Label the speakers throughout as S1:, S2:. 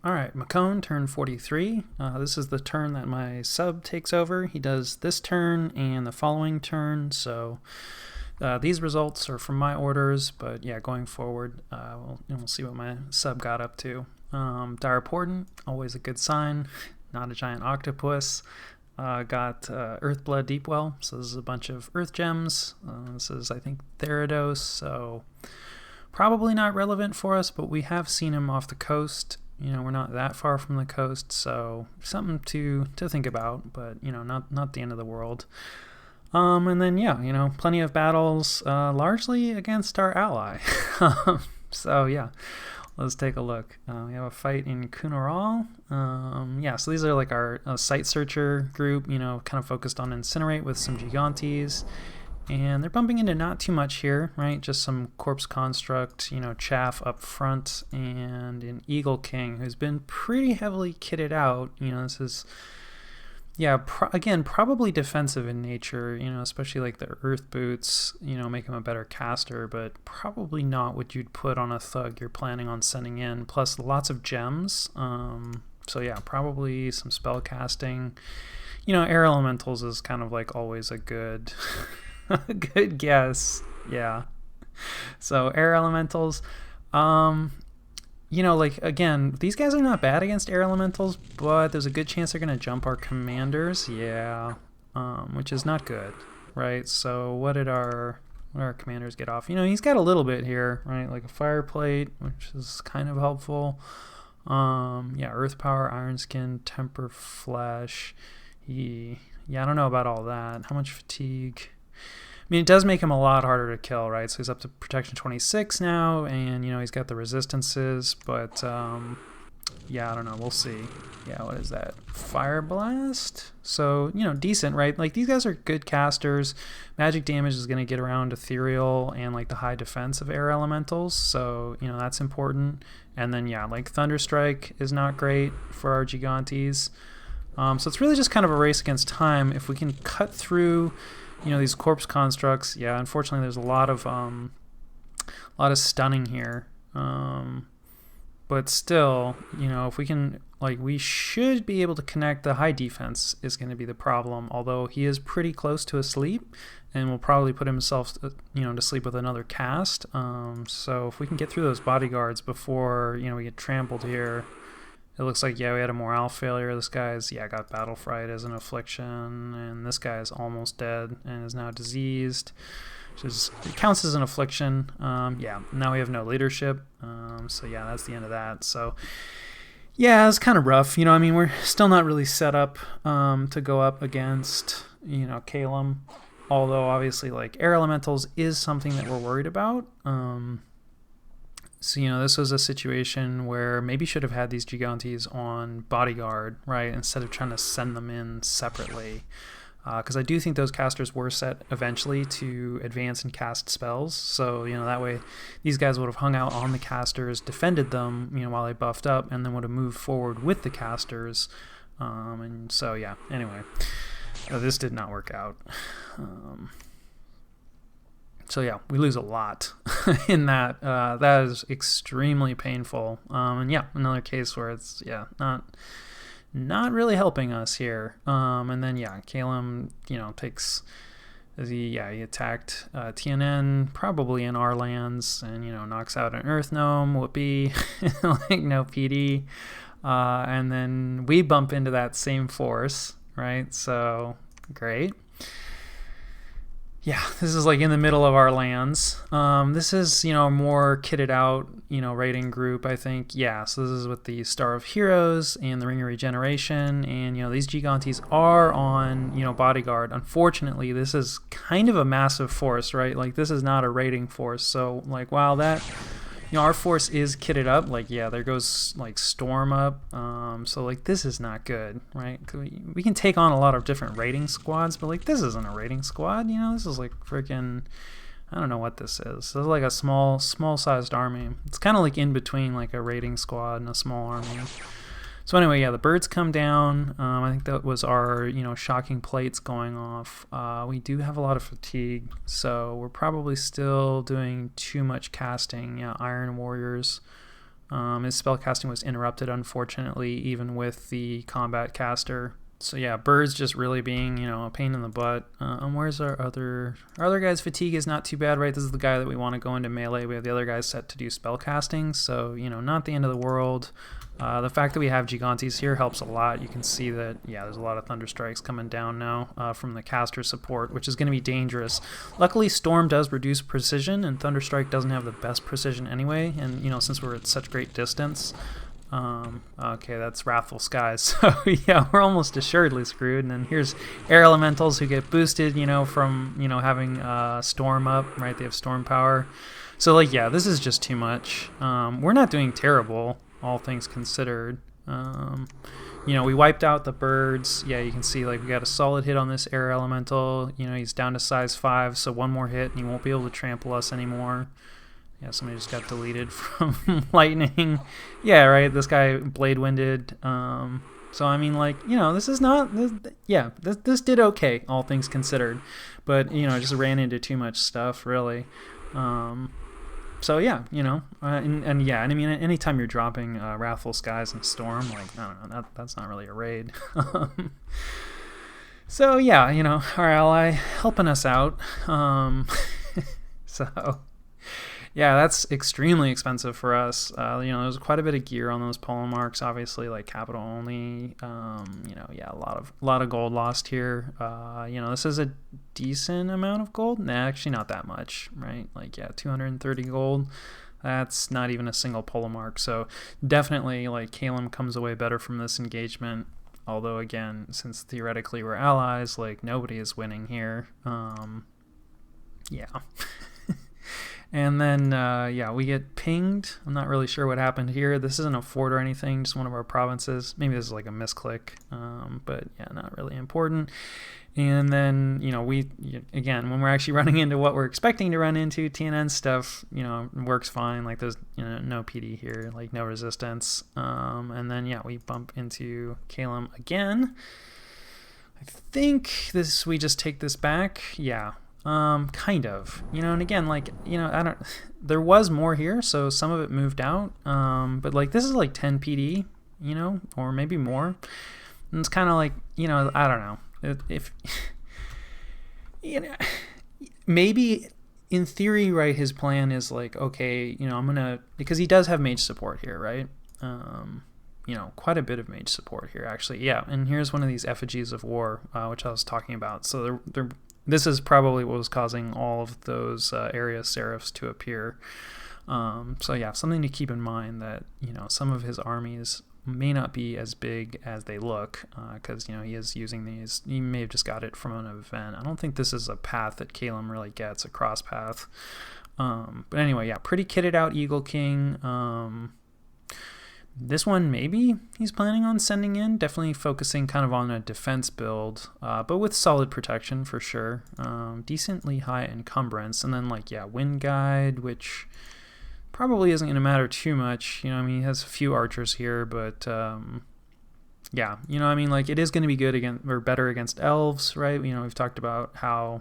S1: All right, Mekone, turn 43. This is the turn that my sub takes over. He does this turn and the following turn, so these results are from my orders, but yeah, going forward, we'll see what my sub got up to. Dire Portent, always a good sign. Not a giant octopus. Got Earthblood Deepwell, so this is a bunch of Earth Gems. This is, I think, Therados, so probably not relevant for us, but we have seen him off the coast. You know, we're not that far from the coast, so something to think about, but, you know, not the end of the world. And then, yeah, you know, plenty of battles, largely against our ally. So, yeah, let's take a look. We have a fight in Kunaral. Yeah, so these are like our site searcher group, you know, kind of focused on Incinerate with some Gigantes. And they're bumping into not too much here, right? Just some Corpse Construct, you know, chaff up front, and an Eagle King who's been pretty heavily kitted out. You know, this is, yeah, again, probably defensive in nature, you know, especially like the Earth Boots, you know, make him a better caster, but probably not what you'd put on a thug you're planning on sending in. Plus lots of gems. So yeah, probably some spell casting. You know, Air Elementals is kind of like always a good... a good guess. Yeah. So air elementals, you know, like, again, these guys are not bad against air elementals, but there's a good chance they're gonna jump our commanders. Yeah. Which is not good, right? So what did our commanders get off? You know, he's got a little bit here, right? Like a fire plate, which is kind of helpful. Yeah, earth power, iron skin, temper flesh. Yeah, I don't know about all that. How much fatigue? I mean, it does make him a lot harder to kill, right? So he's up to protection 26 now, and, you know, he's got the resistances, but, yeah, I don't know. We'll see. Yeah, what is that? Fire Blast? So, you know, decent, right? Like, these guys are good casters. Magic damage is going to get around Ethereal and, like, the high defense of air elementals, so, you know, that's important. And then, yeah, like, Thunderstrike is not great for our Gigantes. So it's really just kind of a race against time. If we can cut through... You know, these corpse constructs, yeah, unfortunately there's a lot of stunning here. But still, you know, if we can, like, we should be able to connect. The high defense is going to be the problem, although he is pretty close to asleep and will probably put himself, you know, to sleep with another cast. So if we can get through those bodyguards before, you know, we get trampled here. It looks like, yeah, we had a morale failure. This guy's, yeah, got Battle Fright as an affliction, and this guy is almost dead and is now diseased, which is, it counts as an affliction. Yeah, now we have no leadership, so yeah, that's the end of that. So, yeah, it's kind of rough. You know, I mean, we're still not really set up to go up against, you know, Calum, although obviously, like, air elementals is something that we're worried about. So, you know, this was a situation where maybe should have had these Gigantes on bodyguard, right, instead of trying to send them in separately. Because I do think those casters were set eventually to advance and cast spells. So, you know, that way these guys would have hung out on the casters, defended them, you know, while they buffed up, and then would have moved forward with the casters. And so, yeah, anyway, this did not work out. So yeah, we lose a lot in that. That is extremely painful. And yeah, another case where it's, yeah, not really helping us here. And then yeah, Calum, you know, takes he attacked TNN probably in our lands, and, you know, knocks out an Earth Gnome. Whoopee, like no PD. And then we bump into that same force, right? So great. Yeah, this is like in the middle of our lands. This is, you know, a more kitted out, you know, raiding group, I think. Yeah, so this is with the Star of Heroes and the Ring of Regeneration. And, you know, these Gigantes are on, you know, bodyguard. Unfortunately, this is kind of a massive force, right? Like, this is not a raiding force. So, like, while that... You know, our force is kitted up. Like, yeah, there goes, like, Storm up. So, like, this is not good, right? We can take on a lot of different raiding squads, but, like, this isn't a raiding squad. You know, this is, like, freaking... I don't know what this is. This is, like, a small-sized army. It's kind of, like, in between, like, a raiding squad and a small army. So anyway, yeah, the birds come down. I think that was our, you know, shocking plates going off. We do have a lot of fatigue, so we're probably still doing too much casting. Yeah, Iron Warriors His spellcasting was interrupted, unfortunately, even with the combat caster. So yeah, birds just really being, a pain in the butt. Where's our other guy's fatigue is not too bad, right? This is the guy that we want to go into melee. We have the other guys set to do spell casting, so not the end of the world. The fact that we have Gigantes here helps a lot. You can see that, there's a lot of Thunder Strikes coming down now from the caster support, which is going to be dangerous. Luckily, Storm does reduce precision, and Thunder Strike doesn't have the best precision anyway, and since we're at such great distance. Okay, that's Wrathful Skies. So yeah, we're almost assuredly screwed. And then here's Air Elementals who get boosted, from having Storm up, right? They have Storm power. So this is just too much. We're not doing terrible, all things considered. We wiped out the birds. Yeah, you can see we got a solid hit on this Air Elemental. He's down to size 5, so one more hit and he won't be able to trample us anymore. Yeah, somebody just got deleted from lightning. Yeah, right. This guy blade winded. So I mean, this is not. This did okay, all things considered, but just ran into too much stuff, really. So yeah, and I mean, anytime you're dropping Wrathful Skies and Storm, I don't know, that's not really a raid. So yeah, our ally helping us out. So. Yeah, that's extremely expensive for us. There's quite a bit of gear on those polo marks, obviously, capital only. A lot of gold lost here. This is a decent amount of gold. Nah, actually not that much, right? 230 gold. That's not even a single polo mark. So definitely, Calum comes away better from this engagement. Although, again, since theoretically we're allies, nobody is winning here. Yeah. And then, we get pinged. I'm not really sure what happened here. This isn't a fort or anything, just one of our provinces. Maybe this is a misclick, but yeah, not really important. And then, again, when we're actually running into what we're expecting to run into, TNN stuff, works fine. There's, no PD here, no resistance. And then, we bump into Calum again. I think we just take this back. Yeah. Kind of, and again, there was more here, so some of it moved out, but this is 10 PD, or maybe more, and it's kind of I don't know, if maybe in theory, right, his plan is okay, I'm gonna, because he does have mage support here, right, quite a bit of mage support here, actually, yeah, and here's one of these effigies of war, which I was talking about, so this is probably what was causing all of those area seraphs to appear. So yeah, something to keep in mind that, some of his armies may not be as big as they look, because, he is using these. He may have just got it from an event. I don't think this is a path that Calum really gets, a cross path. But anyway, yeah, pretty kitted out Eagle King. This one, maybe he's planning on sending in, definitely focusing kind of on a defense build, but with solid protection for sure. Decently high encumbrance, and then Wind Guide, which probably isn't going to matter too much. He has a few archers here, but yeah, it is going to be good against, or better against elves, right? We've talked about how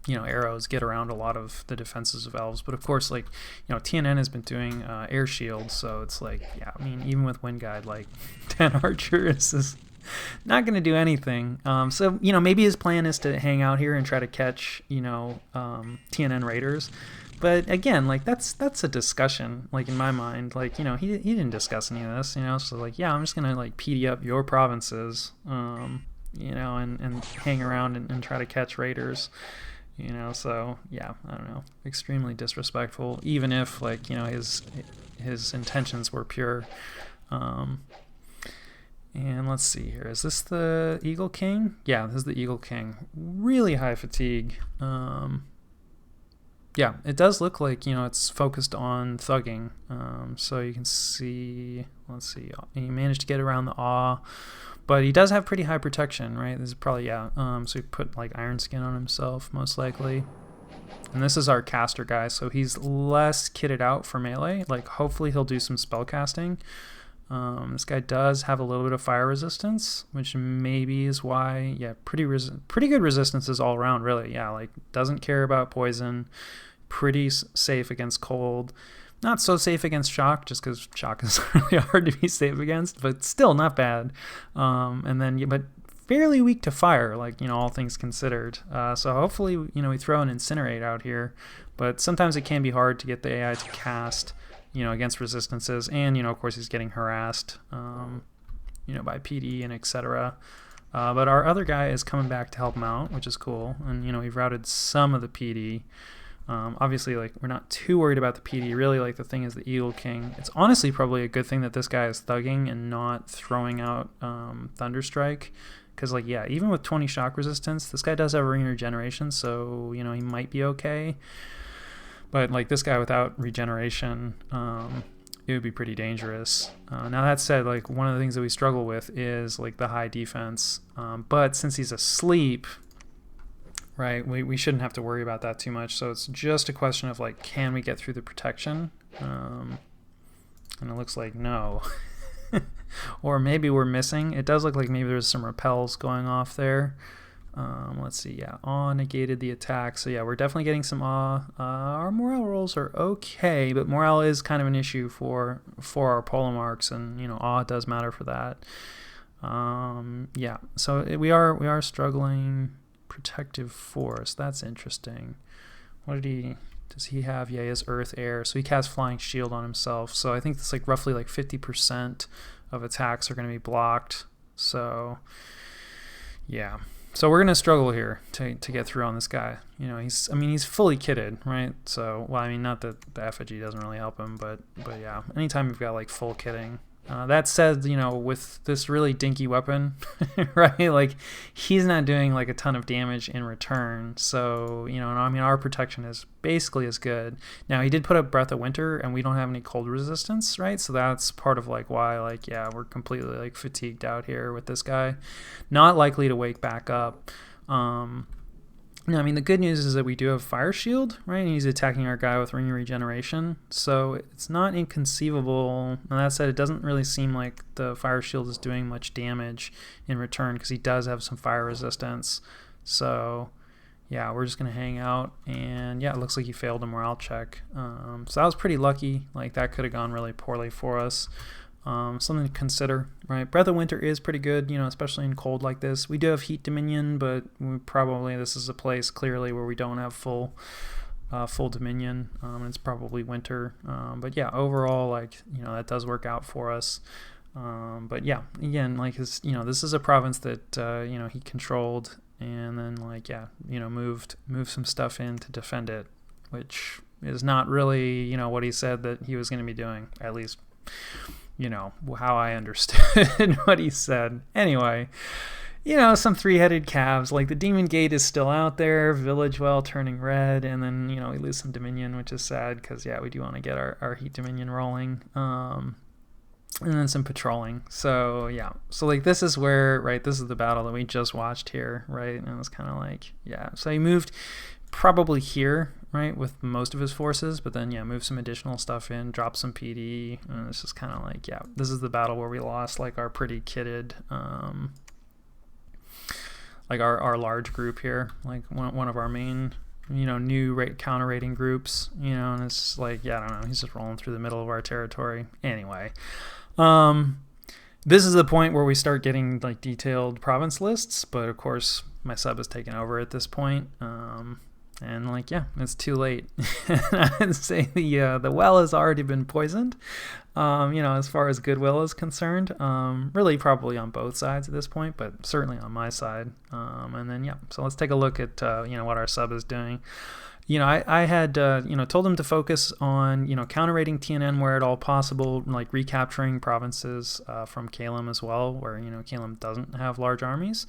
S1: arrows get around a lot of the defenses of elves, but of course, TNN has been doing air shield, so it's even with Wind Guide, 10 archers is not going to do anything. So maybe his plan is to hang out here and try to catch TNN raiders, but again, that's a discussion, in my mind, he didn't discuss any of this, so I'm just gonna PD up your provinces, and hang around and try to catch raiders. So yeah, I don't know, extremely disrespectful, even if his intentions were pure. And let's see here, is this the Eagle King? Yeah, this is the Eagle King. Really high fatigue. Yeah, it does look it's focused on thugging. So you can see, let's see, he managed to get around the awe. But he does have pretty high protection, right? This is probably, yeah. So he put Iron Skin on himself, most likely. And this is our caster guy, so he's less kitted out for melee. Hopefully he'll do some spell casting. This guy does have a little bit of fire resistance, which maybe is why, yeah, pretty good resistances all around, really. Yeah, doesn't care about poison, pretty safe against cold. Not so safe against shock, just because shock is really hard to be safe against, but still not bad. And then, but fairly weak to fire, like, all things considered. So hopefully, we throw an Incinerate out here. But sometimes it can be hard to get the AI to cast, against resistances. And, of course, he's getting harassed, by PD and etc. But our other guy is coming back to help him out, which is cool. And, we've routed some of the PD. Obviously, like, we're not too worried about the PD. Really, like, the thing is the Eagle King. It's honestly probably a good thing that this guy is thugging and not throwing out Thunderstrike. Because, like, yeah, even with 20 shock resistance, this guy does have ring regeneration, so, he might be okay. But, like, this guy without regeneration, it would be pretty dangerous. Now, that said, like, one of the things that we struggle with is, like, the high defense. But since he's asleep, right, we shouldn't have to worry about that too much. So it's just a question of, like, can we get through the protection? And it looks like no. Or maybe we're missing. It does look like maybe there's some repels going off there. Let's see. Yeah, awe negated the attack. So yeah, we're definitely getting some awe. Our morale rolls are okay, but morale is kind of an issue for our Polemarchs, and awe does matter for that. Yeah, so we are struggling. Protective force. That's interesting. What does he have? Yeah, he has earth, air. So he casts flying shield on himself. So I think it's like roughly like 50% of attacks are going to be blocked. So yeah. So we're going to struggle here to get through on this guy. He's fully kitted, right? So, well, I mean, not that the effigy doesn't really help him, but yeah, anytime you've got like full kitting. That said, with this really dinky weapon, right, like, he's not doing like a ton of damage in return. So, our protection is basically as good. Now, he did put up Breath of Winter, and we don't have any cold resistance, right? So that's part of like why, like, yeah, we're completely like fatigued out here with this guy. Not likely to wake back up. No, the good news is that we do have Fire Shield, right? And he's attacking our guy with Ring of Regeneration. So it's not inconceivable. And that said, it doesn't really seem like the Fire Shield is doing much damage in return, because he does have some fire resistance. So yeah, we're just going to hang out. And yeah, it looks like he failed a morale check. So that was pretty lucky. Like, that could have gone really poorly for us. Something to consider, right? Breath of Winter is pretty good, especially in cold like this. We do have Heat Dominion, but this is a place clearly where we don't have full Dominion. It's probably winter. But yeah, overall, like, that does work out for us. But yeah, again, like, this is a province that, he controlled, and then, like, yeah, moved some stuff in to defend it, which is not really, what he said that he was going to be doing, at least, how I understood what he said. Anyway, some three-headed calves. Like, the Demon Gate is still out there, Village Well turning red, and then, we lose some Dominion, which is sad, because, yeah, we do want to get our Heat Dominion rolling. And then some patrolling. So, yeah. So, like, this is where, right, this is the battle that we just watched here, right? And it was kind of like, yeah. So he moved probably here, right, with most of his forces, but then, yeah, move some additional stuff in, drop some PD, and it's just kind of like, yeah, this is the battle where we lost, like, our pretty kitted, like, our large group here, like, one of our main, new counter rating groups, and it's just like, yeah, I don't know, he's just rolling through the middle of our territory. Anyway, this is the point where we start getting, like, detailed province lists, but of course my sub is taken over at this point. And, like, yeah, it's too late. I'd say the well has already been poisoned, as far as goodwill is concerned. Really probably on both sides at this point, but certainly on my side. And then, yeah, so let's take a look at, what our sub is doing. I had, told him to focus on, counter-rating TNN where at all possible, like recapturing provinces from Calum as well, where, Calum doesn't have large armies.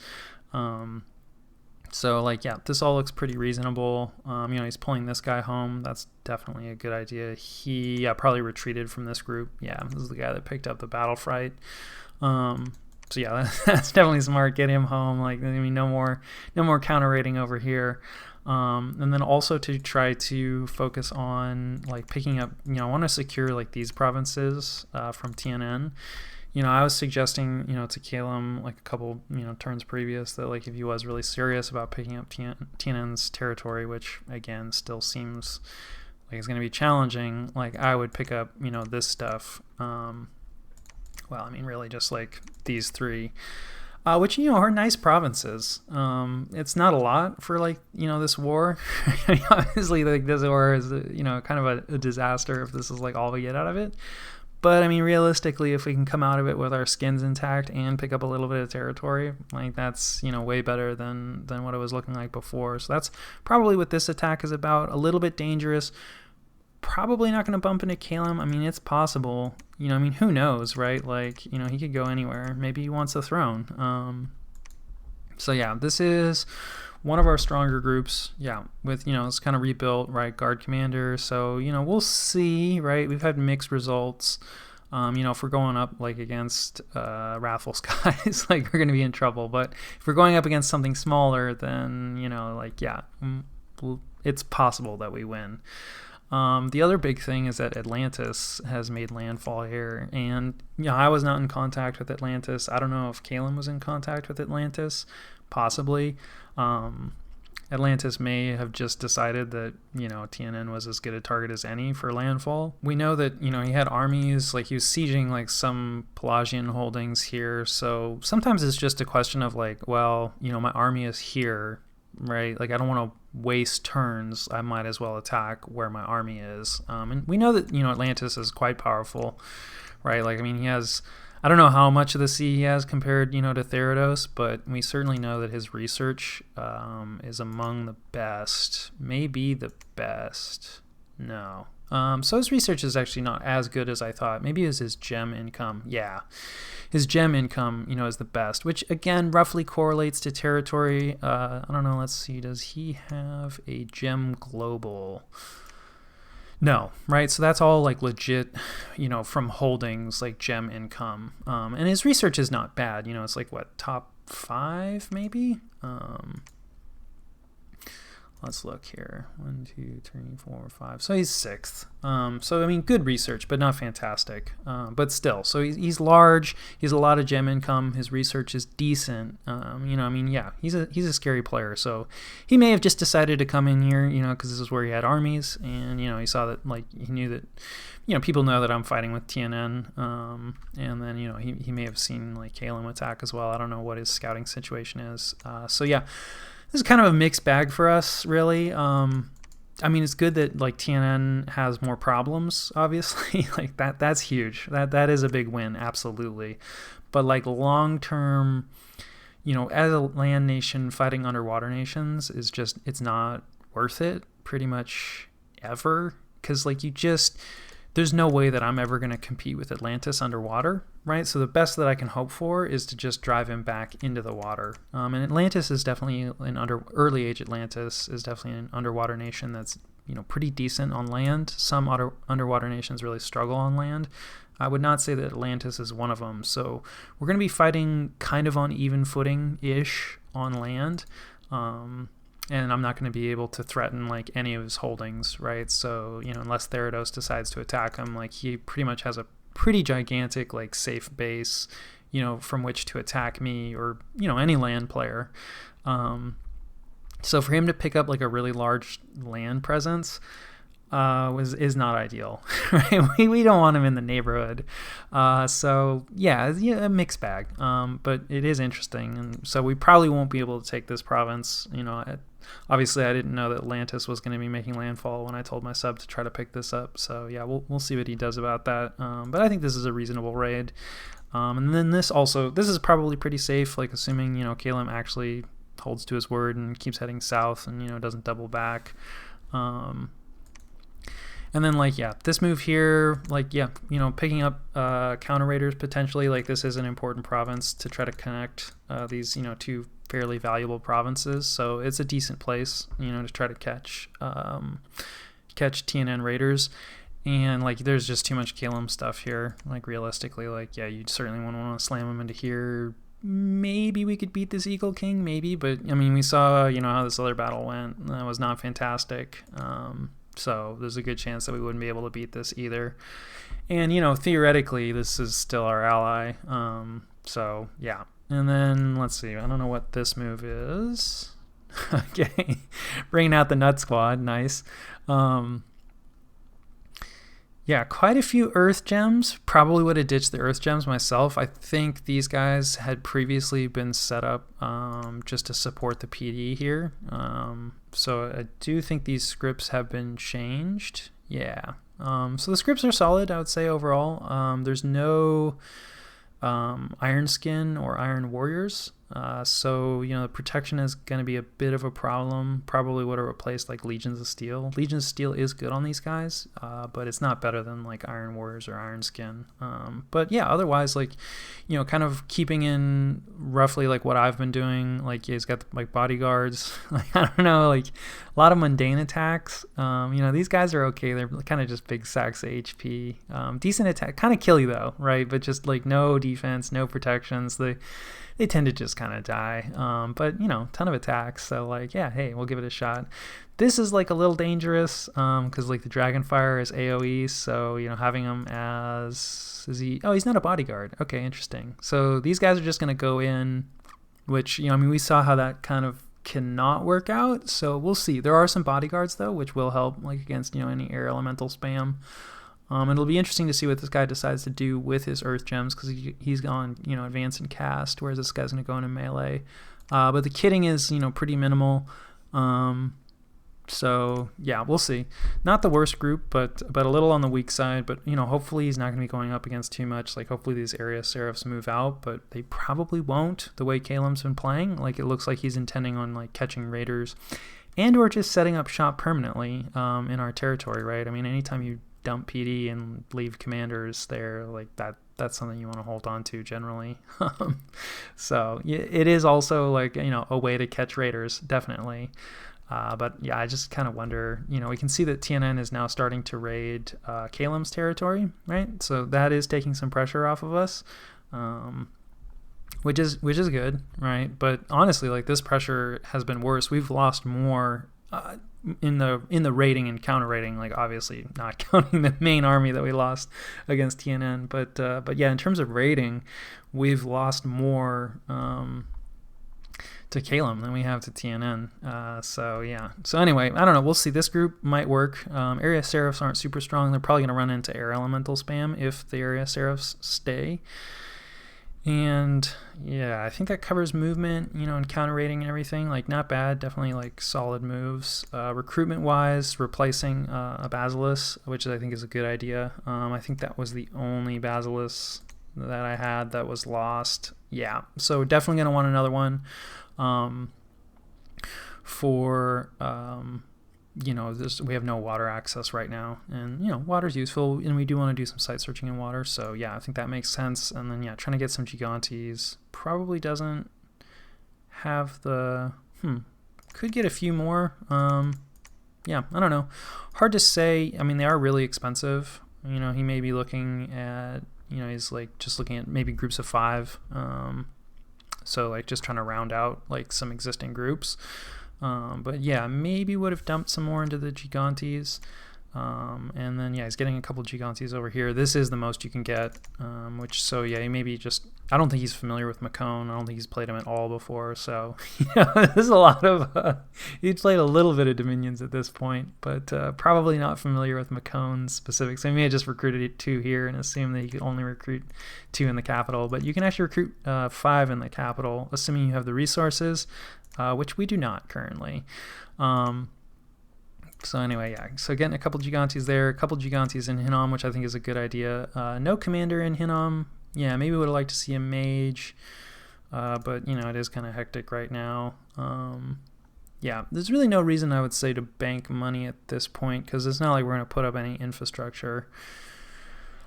S1: So, like, yeah, this all looks pretty reasonable. He's pulling this guy home. That's definitely a good idea. He probably retreated from this group. Yeah, this is the guy that picked up the battle fright. So, yeah, that's definitely smart. Get him home. Like, no more counter rating over here. And then also to try to focus on, like, picking up, I want to secure, like, these provinces from TNN. I was suggesting, to Calum, like, a couple, turns previous, that, like, if he was really serious about picking up TNN's territory, which, again, still seems like it's going to be challenging, like I would pick up, you know, this stuff. Well, I mean, really just like these three, which, you know, are nice provinces. It's not a lot for, like, you know, this war. Obviously, like, this war is, you know, kind of a disaster if this is like all we get out of it. But I mean, realistically, if we can come out of it with our skins intact and pick up a little bit of territory, like, that's, you know, way better than what it was looking like before. So that's probably what this attack is about. A little bit dangerous. Probably not going to bump into Calum. I mean, it's possible. You know, I mean, who knows, right? Like, you know, he could go anywhere. Maybe he wants the throne. So yeah, this is one of our stronger groups. Yeah, with, you know, it's kind of rebuilt, right? Guard commander. So, you know, we'll see, right? We've had mixed results. You know, if we're going up like against Wrathful Skies, like, we're going to be in trouble. But if we're going up against something smaller, then, you know, like, yeah, it's possible that we win. The other big thing is that Atlantis has made landfall here, and, you know, I was not in contact with Atlantis. I don't know if Calum was in contact with Atlantis, possibly. Atlantis may have just decided that, you know, TNN was as good a target as any for landfall. We know that, you know, he had armies, like, he was sieging like some Pelagian holdings here, so sometimes it's just a question of like, well, you know, my army is here, right? Like, I don't want to waste turns. I might as well attack where my army is. And we know that, you know, Atlantis is quite powerful, right? Like, I mean, he has, I don't know how much of the sea he has compared, you know, to Therados, but we certainly know that his research is among the best, maybe the best. No. So his research is actually not as good as I thought. Maybe it was his gem income. Yeah. His gem income, you know, is the best, which again roughly correlates to territory. I don't know. Let's see. Does he have a gem global? No, right? So that's all like legit, you know, from holdings, like gem income. And his research is not bad. You know, it's like what, top 5 maybe? Let's look here. 1, 2, 3, 4, 5. So he's 6th. So, I mean, good research, but not fantastic. But still, so he's large. He has a lot of gem income. His research is decent. You know, I mean, yeah, he's a scary player. So he may have just decided to come in here, you know, because this is where he had armies. And, you know, he saw that, like, he knew that, you know, people know that I'm fighting with TNN. And then, you know, he may have seen, like, Calum attack as well. I don't know what his scouting situation is. So, yeah. This is kind of a mixed bag for us, really. I mean, it's good that, like, TNN has more problems, obviously. Like, that's huge. That is a big win, absolutely. But, like, long-term, you know, as a land nation fighting underwater nations is just, it's not worth it pretty much ever. Because, like, there's no way that I'm ever going to compete with Atlantis underwater, right? So the best that I can hope for is to just drive him back into the water. And Atlantis is definitely early age Atlantis is definitely an underwater nation that's, you know, pretty decent on land. Some underwater nations really struggle on land. I would not say that Atlantis is one of them. So we're going to be fighting kind of on even footing-ish on land. And I'm not going to be able to threaten, like, any of his holdings, right? So, you know, unless Therados decides to attack him, like, he pretty much has a pretty gigantic, like, safe base, you know, from which to attack me or, you know, any land player. So for him to pick up, like, a really large land presence is not ideal, right? We don't want him in the neighborhood. So yeah, a mixed bag. But it is interesting, and so we probably won't be able to take this province. You know, obviously I didn't know that Atlantis was going to be making landfall when I told my sub to try to pick this up. So yeah, we'll see what he does about that. But I think this is a reasonable raid. And then this is probably pretty safe, like, assuming, you know, Calum actually holds to his word and keeps heading south and, you know, doesn't double back. And then, like, yeah, this move here, like, yeah, you know, picking up counter raiders potentially, like, this is an important province to try to connect these, you know, two fairly valuable provinces. So it's a decent place, you know, to try to catch TNN raiders. And, like, there's just too much Calum stuff here. Like, realistically, like, yeah, you certainly wouldn't want to slam him into here. Maybe we could beat this Eagle King, maybe. But, I mean, we saw, you know, how this other battle went. That was not fantastic. So there's a good chance that we wouldn't be able to beat this either. And, you know, theoretically, this is still our ally. So, yeah. And then, let's see. I don't know what this move is. Okay. Bringing out the Nut Squad. Nice. Yeah, quite a few Earth Gems. Probably would have ditched the Earth Gems myself. I think these guys had previously been set up just to support the PD here. So I do think these scripts have been changed. Yeah. So the scripts are solid, I would say, overall. There's no Iron Skin or Iron Warriors. So, the protection is going to be a bit of a problem. Probably would have replaced like Legions of Steel. Legions of Steel is good on these guys, but it's not better than like Iron Warriors or Iron Skin. But yeah, otherwise, like, kind of keeping in roughly like what I've been doing. Like, he's got like bodyguards. Like, I don't know, like a lot of mundane attacks. These guys are okay. They're kind of just big sacks of HP. Decent attack, kind of kill you though, right? But just like no defense, no protections. They tend to just kind of die. But, ton of attacks. So, like, yeah, hey, we'll give it a shot. This is, like, a little dangerous because, like, the Dragonfire is AoE. So, having him as... he's not a bodyguard. Okay, interesting. So, these guys are just going to go in, which, we saw how that kind of cannot work out. So, we'll see. There are some bodyguards, though, which will help, like, against, any air elemental spam. It'll be interesting to see what this guy decides to do with his Earth Gems because he's gone, advance and cast, whereas this guy's going to go into melee. But the kitting is, pretty minimal. So, yeah, we'll see. Not the worst group, but a little on the weak side. But, hopefully he's not going to be going up against too much. Like, hopefully these area Seraphs move out, but they probably won't the way Calem's been playing. Like, it looks like he's intending on, like, catching raiders and or just setting up shop permanently in our territory, right? I mean, anytime you dump PD and leave commanders there, like that's something you want to hold on to generally. So it is also like, a way to catch raiders, definitely. But yeah, I just kind of wonder, we can see that TNN is now starting to raid Calem's territory, right? So that is taking some pressure off of us, which is good, right? But honestly, like this pressure has been worse. We've lost more in the raiding and counter raiding, like obviously not counting the main army that we lost against TNN, but yeah, in terms of raiding, we've lost more to Calem than we have to TNN. So yeah. So anyway, I don't know. We'll see. This group might work. Area Seraphs aren't super strong. They're probably going to run into air elemental spam if the area Seraphs stay. And yeah, I think that covers movement, and counter rating and everything. Like, not bad, definitely like solid moves. Recruitment wise, replacing a Basilisk, which I think is a good idea. I think that was the only Basilisk that I had that was lost. Yeah, so definitely gonna want another one. For we have no water access right now, and water's useful, and we do want to do some site searching in water, so yeah, I think that makes sense. And then yeah, trying to get some Gigantes probably doesn't have the could get a few more. Yeah, I don't know, hard to say. I mean, they are really expensive. He may be looking at, he's like just looking at maybe groups of 5, so like just trying to round out like some existing groups. But yeah, maybe would have dumped some more into the Gigantes. And then yeah, he's getting a couple Gigantes over here. This is the most you can get, so yeah, he maybe just, I don't think he's familiar with Mekone. I don't think he's played him at all before. So yeah, there's a lot of, he's played a little bit of Dominions at this point, but probably not familiar with Mekone's specifics. So he may have just recruited 2 here and assumed that he could only recruit 2 in the capital, but you can actually recruit 5 in the capital, assuming you have the resources. Which we do not currently. So anyway, yeah. So getting a couple Gigantes there, a couple Gigantes in Hinnom, which I think is a good idea. No commander in Hinnom. Yeah, maybe would have liked to see a mage. But, it is kind of hectic right now. Yeah, there's really no reason, I would say, to bank money at this point, because it's not like we're going to put up any infrastructure.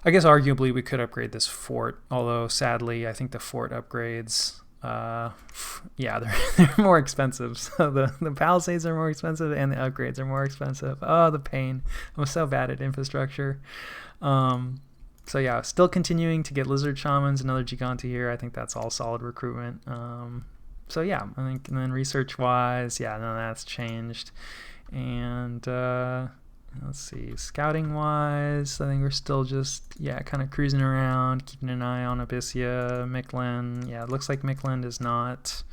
S1: I guess arguably we could upgrade this fort, although sadly I think the fort upgrades... yeah, they're more expensive. So the palisades are more expensive and the upgrades are more expensive. Oh, the pain. I'm so bad at infrastructure. So yeah, still continuing to get lizard shamans, another Gigante here. I think that's all solid recruitment. So yeah, I think, and then research wise, yeah, no, that's changed. And let's see, scouting wise, I think we're still just, yeah, kind of cruising around, keeping an eye on Abyssia, Mictland. Yeah, it looks like Mictland is not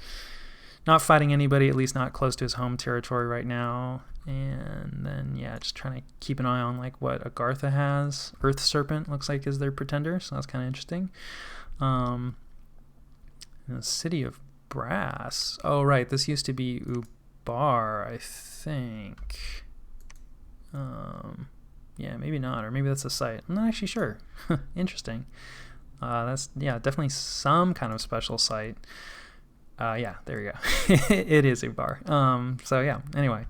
S1: not fighting anybody, at least not close to his home territory right now. And then, yeah, just trying to keep an eye on like what Agartha has. Earth Serpent looks like is their pretender, so that's kind of interesting. The City of Brass. Oh, right, this used to be Ubar, I think. Yeah, maybe not, or maybe that's a site. I'm not actually sure. Interesting. That's, yeah, definitely some kind of special site. Yeah, there we go. It is Ubar. So yeah, anyway,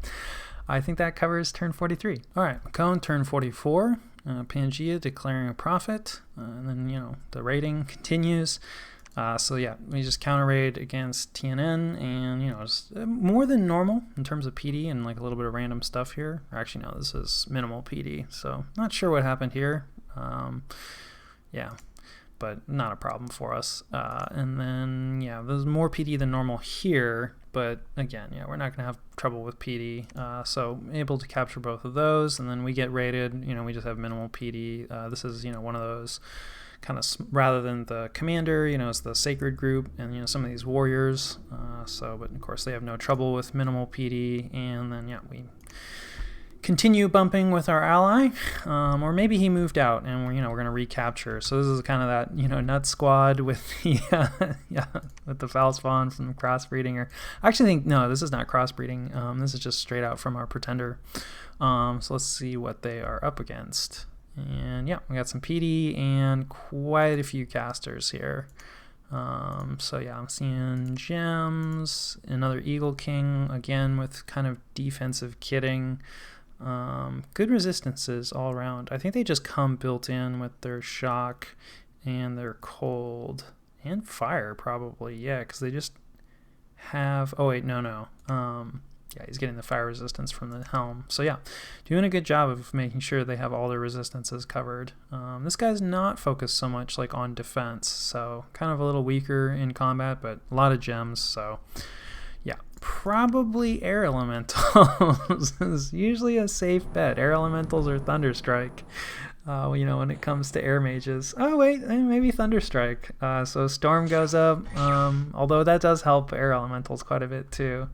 S1: I think that covers turn 43. All right, Mekone, turn 44. Pangea declaring a prophet. And then, you know, the raiding continues. So yeah, we just counter raid against TNN, and you know, just more than normal in terms of PD and like a little bit of random stuff here. Or actually, no, this is minimal PD, so not sure what happened here. Yeah, but not a problem for us. And then yeah, there's more PD than normal here, but again, yeah, we're not gonna have trouble with PD. So able to capture both of those, and then we get raided. You know, we just have minimal PD. This is, you know, one of those kind of, rather than the commander, you know, it's the sacred group, and you know, some of these warriors. But of course they have no trouble with minimal PD, and then yeah, we continue bumping with our ally, or maybe he moved out and we're going to recapture. So this is kind of that, you know, nut squad with the yeah, with the foul spawn from crossbreeding. Or I actually think no, this is not crossbreeding. This is just straight out from our pretender. So let's see what they are up against. And yeah, we got some PD and quite a few casters here. So yeah, I'm seeing gems, another Eagle King, again with kind of defensive kitting. Good resistances all around. I think they just come built in with their shock and their cold and fire probably. Yeah, because they just have, oh wait, no. Yeah, he's getting the fire resistance from the helm. So yeah, doing a good job of making sure they have all their resistances covered. This guy's not focused so much like on defense, so kind of a little weaker in combat, but a lot of gems. So yeah, probably air elementals is usually a safe bet. Air elementals or Thunderstrike. You know, when it comes to air mages. Oh wait, maybe Thunderstrike. So Storm goes up, although that does help air elementals quite a bit too.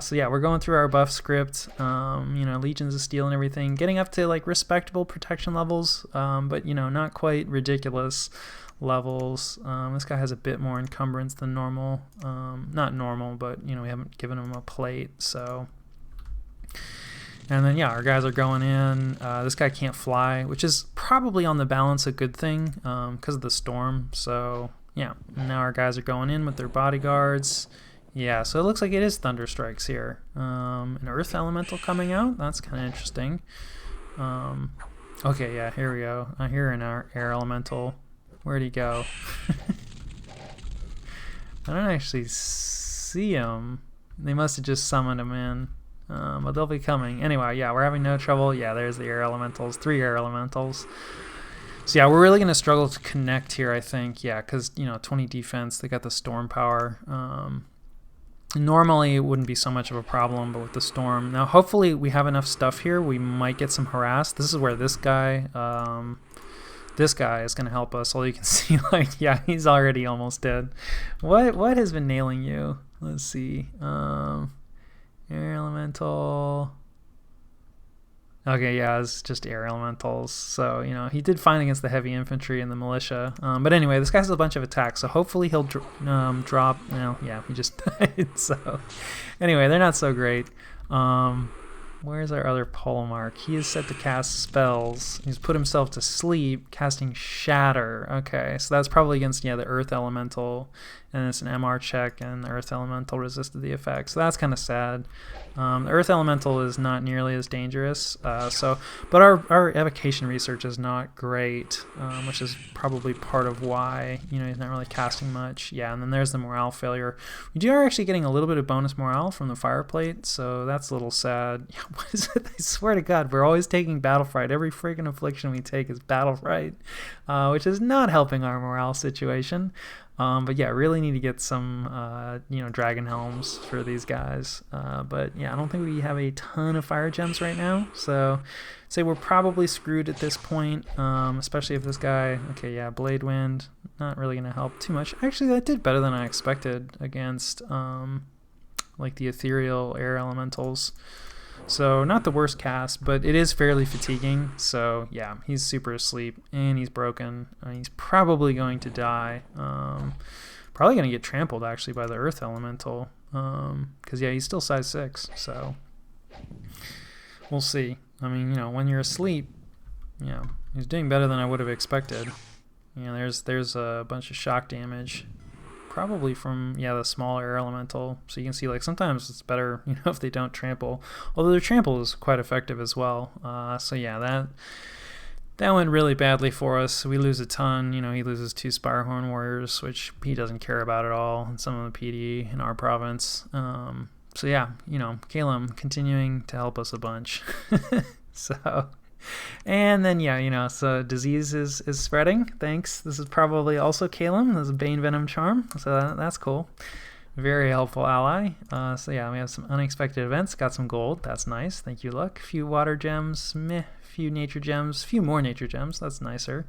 S1: So yeah, we're going through our buff script, you know, Legions of Steel and everything, getting up to like respectable protection levels, but you know, not quite ridiculous levels. This guy has a bit more encumbrance than normal. Not normal, but you know, we haven't given him a plate, so. And then yeah, our guys are going in. This guy can't fly, which is probably on the balance a good thing, because of the storm. So yeah, now our guys are going in with their bodyguards. Yeah, so it looks like it is Thunderstrikes here. An Earth Elemental coming out. That's kind of interesting. Okay, yeah, here we go. I hear an Air Elemental. Where'd he go? I don't actually see him. They must have just summoned him in. But they'll be coming. Anyway, yeah, we're having no trouble. Yeah, there's the Air Elementals. 3 Air Elementals. So yeah, we're really going to struggle to connect here, I think. Yeah, because, you know, 20 defense. They got the Storm power. Normally it wouldn't be so much of a problem, but with the storm. Now hopefully we have enough stuff here. We might get some harass. This is where this guy is going to help us. Although you can see, like, yeah, he's already almost dead. What has been nailing you? Let's see. Air Elemental. Okay, yeah, it's just air elementals. So, you know, he did fine against the heavy infantry and the militia. But anyway, this guy has a bunch of attacks, so hopefully he'll drop. Well, yeah, he just died. So, anyway, they're not so great. Where's our other polemark? He is set to cast spells. He's put himself to sleep, casting Shatter. Okay, so that's probably against, yeah, the Earth Elemental. And it's an MR check, and the Earth Elemental resisted the effect. So that's kind of sad. The Earth Elemental is not nearly as dangerous. But our evocation research is not great, which is probably part of why, you know, he's not really casting much. Yeah, and then there's the morale failure. We are actually getting a little bit of bonus morale from the fireplate, so that's a little sad. Yeah, what is it? I swear to God, we're always taking Battle Fright. Every freaking affliction we take is Battle Fright, which is not helping our morale situation. But yeah, really need to get some, you know, dragon helms for these guys. But yeah, I don't think we have a ton of fire gems right now. So say we're probably screwed at this point, especially if this guy, okay, yeah, Blade Wind, not really going to help too much. Actually, that did better than I expected against, like the ethereal air elementals. So not the worst cast, but it is fairly fatiguing. So yeah, he's super asleep and he's broken. He's probably going to die. Probably going to get trampled actually by the earth elemental. Because yeah, he's still size 6. So we'll see. I mean, you know, when you're asleep, you know, he's doing better than I would have expected. You know, there's a bunch of shock damage. Probably from, yeah, the smaller air elemental. So you can see, like, sometimes it's better, you know, if they don't trample. Although their trample is quite effective as well. So yeah, that went really badly for us. We lose a ton. You know, he loses 2 Spirehorn Warriors, which he doesn't care about at all, and some of the PD in our province. So yeah, you know, Calum continuing to help us a bunch. So... And then, yeah, you know, so disease is spreading. Thanks. This is probably also Calum. This is Bane Venom Charm. So that's cool. Very helpful ally. So yeah, we have some unexpected events. Got some gold. That's nice. Thank you, Luck. A few water gems. Meh. Few nature gems. A few more nature gems. That's nicer.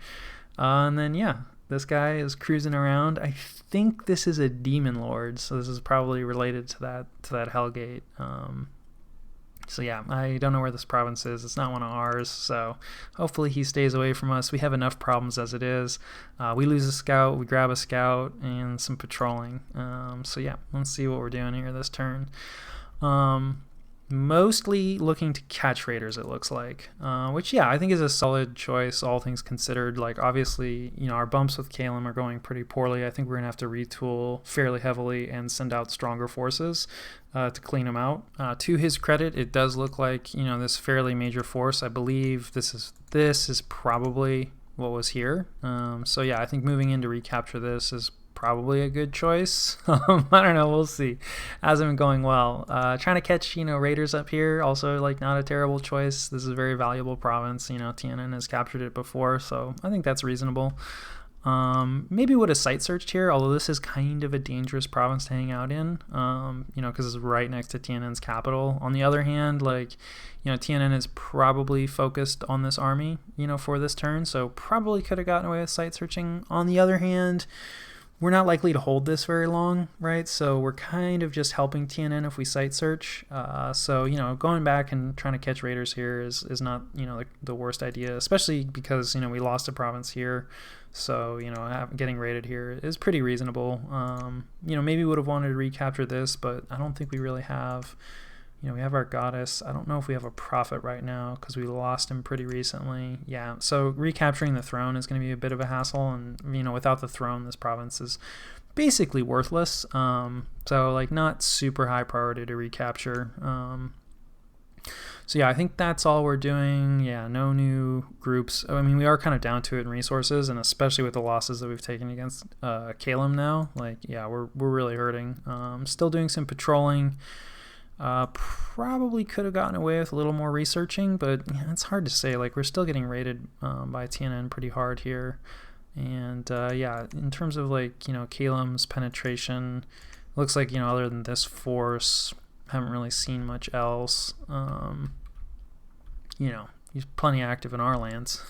S1: And then, yeah, this guy is cruising around. I think this is a Demon Lord. So this is probably related to that Hellgate. So yeah, I don't know where this province is. It's not one of ours, so hopefully he stays away from us. We have enough problems as it is. We lose a scout, we grab a scout, and some patrolling. So yeah, let's see what we're doing here this turn. Mostly looking to catch raiders, it looks like, which yeah, I think is a solid choice, all things considered. Like, obviously, you know, our bumps with Calum are going pretty poorly. I think we're gonna have to retool fairly heavily and send out stronger forces to clean him out. To his credit, it does look like, you know, this fairly major force. I believe this is probably what was here. So yeah, I think moving in to recapture this is probably a good choice. I don't know, we'll see. Hasn't been going well. Trying to catch, you know, raiders up here, also like not a terrible choice. This is a very valuable province. You know, Tian'an has captured it before, so I think that's reasonable. Maybe would have site searched here, although this is kind of a dangerous province to hang out in, you know, because it's right next to Tian'an's capital. On the other hand, like, you know, Tian'an is probably focused on this army, you know, for this turn, so probably could have gotten away with site searching. On the other hand, we're not likely to hold this very long, right? So we're kind of just helping Tian'an if we site search. So, you know, going back and trying to catch raiders here is not, you know, the worst idea, especially because, you know, we lost a province here. So, you know, getting raided here is pretty reasonable. You know, maybe would have wanted to recapture this, but I don't think we really have. You know, we have our goddess. I don't know if we have a prophet right now because we lost him pretty recently. Yeah, so recapturing the throne is going to be a bit of a hassle, and, you know, without the throne, this province is basically worthless. So, like, not super high priority to recapture. So yeah, I think that's all we're doing. Yeah, no new groups. I mean, we are kind of down to it in resources, and especially with the losses that we've taken against Calum now. Like, yeah, we're really hurting. Still doing some patrolling. Probably could have gotten away with a little more researching, but yeah, it's hard to say. Like, we're still getting raided by Tian'an pretty hard here. And yeah, in terms of, like, you know, Calum's penetration, looks like, you know, other than this force, haven't really seen much else. You know, he's plenty active in our lands.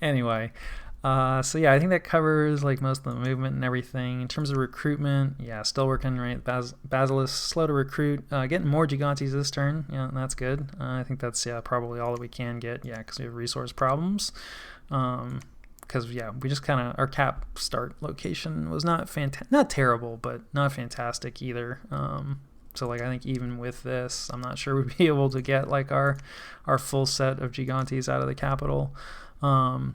S1: Anyway, so yeah, I think that covers, like, most of the movement and everything. In terms of recruitment, yeah, still working, right? Basilisk, slow to recruit. Getting more Gigantes this turn. Yeah, that's good. I think that's, yeah, probably all that we can get. Yeah, because we have resource problems. Because, yeah, we just kind of, our cap start location was not terrible, but not fantastic either. So, like, I think even with this, I'm not sure we'd be able to get, like, our full set of Gigantes out of the capital. And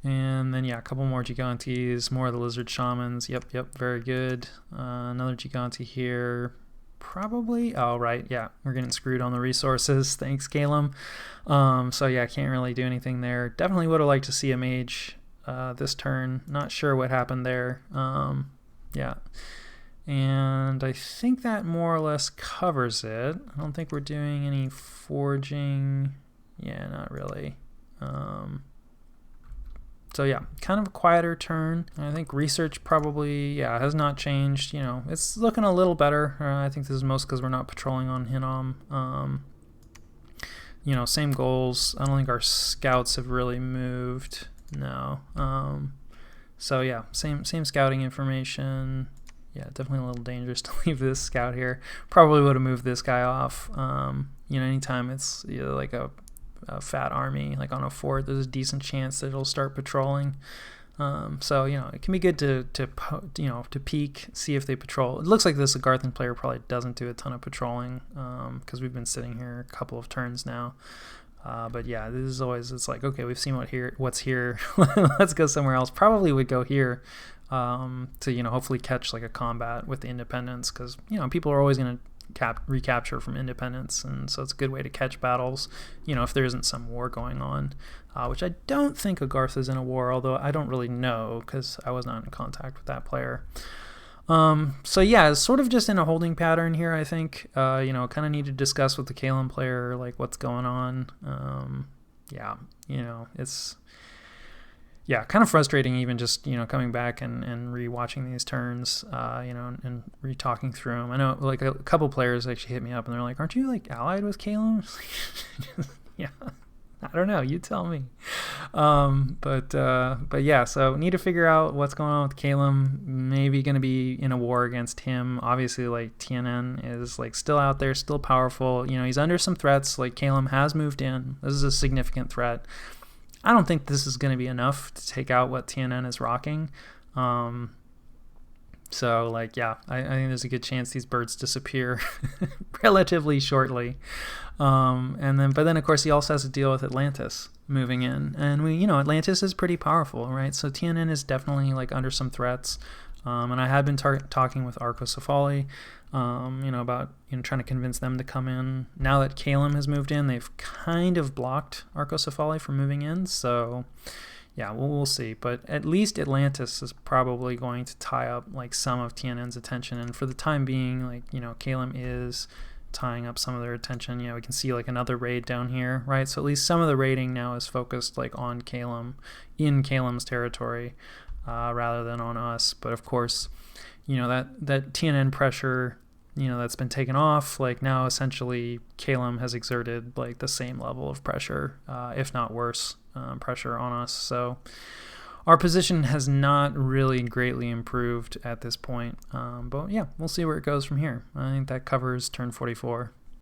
S1: then, yeah, a couple more Gigantes, more of the Lizard Shamans. Yep, very good. Another Gigante here. Probably, oh, right, yeah, we're getting screwed on the resources. Thanks, Calum. So, yeah, can't really do anything there. Definitely would have liked to see a mage this turn. Not sure what happened there. Yeah. And I think that more or less covers it. I don't think we're doing any forging. Yeah, not really. So yeah, kind of a quieter turn. I think research probably, yeah, has not changed. You know, it's looking a little better. I think this is most because we're not patrolling on Hinnom. You know, same goals. I don't think our scouts have really moved. No. So yeah, same scouting information. Yeah, definitely a little dangerous to leave this scout here. Probably would have moved this guy off. Anytime it's like a fat army, like on a fort, there's a decent chance that it'll start patrolling. So it can be good to peek, see if they patrol. It looks like this Agarthan player probably doesn't do a ton of patrolling because we've been sitting here a couple of turns now. But yeah, this is always, it's like, okay, we've seen what's here. Let's go somewhere else. Probably would go here to hopefully catch like a combat with the independents, because people are always going to recapture from independence, and so it's a good way to catch battles if there isn't some war going on, which I don't think Agarth is in a war, although I don't really know because I was not in contact with that player. So yeah, it's sort of just in a holding pattern here, I think. Kind of need to discuss with the Kalem player like what's going on. It's kind of frustrating even just coming back and rewatching these turns, and re-talking through them. I know like a couple players actually hit me up and they're like, "Aren't you like allied with Kalem?" Yeah. I don't know. You tell me. But yeah, so need to figure out what's going on with Kalem. Maybe going to be in a war against him. Obviously, like TNN is like still out there, still powerful. He's under some threats. Like Kalem has moved in. This is a significant threat. I don't think this is going to be enough to take out what TNN is rocking. So like, yeah, I think there's a good chance these birds disappear relatively shortly. But then of course he also has to deal with Atlantis moving in, and Atlantis is pretty powerful, right? So TNN is definitely like under some threats. And I had been talking with Arcocephali, about trying to convince them to come in. Now that Kalem has moved in, they've kind of blocked Arcocephali from moving in. So yeah, we'll see. But at least Atlantis is probably going to tie up like some of TNN's attention, and for the time being, like Kalem is tying up some of their attention. We can see like another raid down here, right? So at least some of the raiding now is focused like on Kalem, in Kalem's territory, rather than on us. But of course, that TNN pressure, that's been taken off. Like now, essentially, Kalem has exerted like the same level of pressure, if not worse, pressure on us. So our position has not really greatly improved at this point. But yeah, we'll see where it goes from here. I think that covers turn 44.